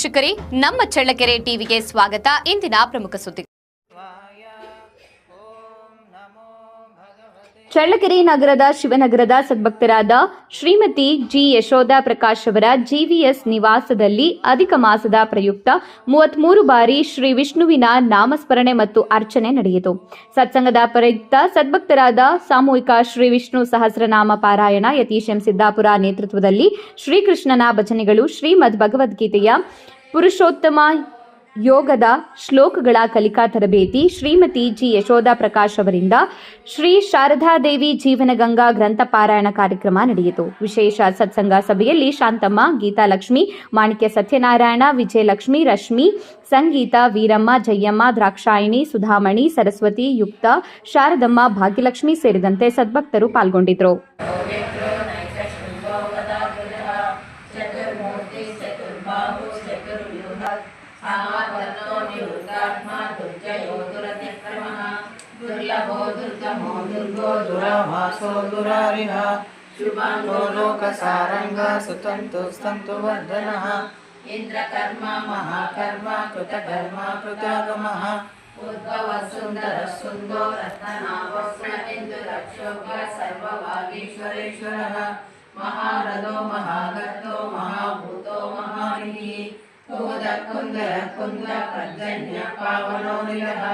ವೀಕ್ಷಕರೇ, ನಮ್ಮ ಚಳ್ಳಕೆರೆ ಟಿವಿಗೆ ಸ್ವಾಗತ. ಇಂದಿನ ಪ್ರಮುಖ ಸುದ್ದಿ. ಚಳ್ಳಕೆರೆ ನಗರದ ಶಿವನಗರದ ಸದ್ಭಕ್ತರಾದ ಶ್ರೀಮತಿ ಜಿ ಯಶೋಧ ಪ್ರಕಾಶ್ ಅವರ ಜಿವಿಎಸ್ ನಿವಾಸದಲ್ಲಿ ಅಧಿಕ ಮಾಸದ ಪ್ರಯುಕ್ತ 33 ಬಾರಿ ಶ್ರೀ ವಿಷ್ಣುವಿನ ನಾಮಸ್ಮರಣೆ ಮತ್ತು ಅರ್ಚನೆ ನಡೆಯಿತು. ಸತ್ಸಂಗದ ಪ್ರಯುಕ್ತ ಸದ್ಭಕ್ತರಾದ ಸಾಮೂಹಿಕ ಶ್ರೀ ವಿಷ್ಣು ಸಹಸ್ರನಾಮ ಪಾರಾಯಣ ಯತೀಶ್ ಎಂ ಸಿದ್ದಾಪುರ ನೇತೃತ್ವದಲ್ಲಿ ಶ್ರೀಕೃಷ್ಣನ ಭಜನೆಗಳು, ಶ್ರೀಮದ್ ಭಗವದ್ಗೀತೆಯ ಪುರುಷೋತ್ತಮ ಯೋಗದ ಶ್ಲೋಕಗಳ ಕಲಿಕಾ ತರಬೇತಿ, ಶ್ರೀಮತಿ ಜಿ ಯಶೋಧ ಪ್ರಕಾಶ್ ಅವರಿಂದ ಶ್ರೀ ಶಾರದಾದೇವಿ ಜೀವನಗಂಗಾ ಗ್ರಂಥ ಪಾರಾಯಣ ಕಾರ್ಯಕ್ರಮ ನಡೆಯಿತು. ವಿಶೇಷ ಸತ್ಸಂಗ ಸಭೆಯಲ್ಲಿ ಶಾಂತಮ್ಮ, ಗೀತಾಲಕ್ಷ್ಮಿ, ಮಾಣಿಕ್ಯ ಸತ್ಯನಾರಾಯಣ, ವಿಜಯಲಕ್ಷ್ಮಿ, ರಶ್ಮಿ, ಸಂಗೀತ, ವೀರಮ್ಮ, ಜಯಮ್ಮ, ದ್ರಾಕ್ಷಾಯಿಣಿ, ಸುಧಾಮಣಿ, ಸರಸ್ವತಿ, ಯುಕ್ತ, ಶಾರದಮ್ಮ, ಭಾಗ್ಯಲಕ್ಷ್ಮಿ ಸೇರಿದಂತೆ ಸದ್ಭಕ್ತರು ಪಾಲ್ಗೊಂಡಿದ್ದರು. दुर्लभो दुर्गमो दुर्गो दुराभासो दुरारिः शुभांगो लोकसारंग सुतंतु स्तंतु वर्धनः इंद्रकर्मा महाकर्मा कृतकर्मा कृतागमः उद्भव सुंदर सुंदो रत्नावस्त्र इंदुरक्षोभ्य सर्वभागीश्वरेश्वरः महारथो महागर्तो महाभूतो महानिः कुमुद कुंदर कुंद पर्जन्य पावनो निलः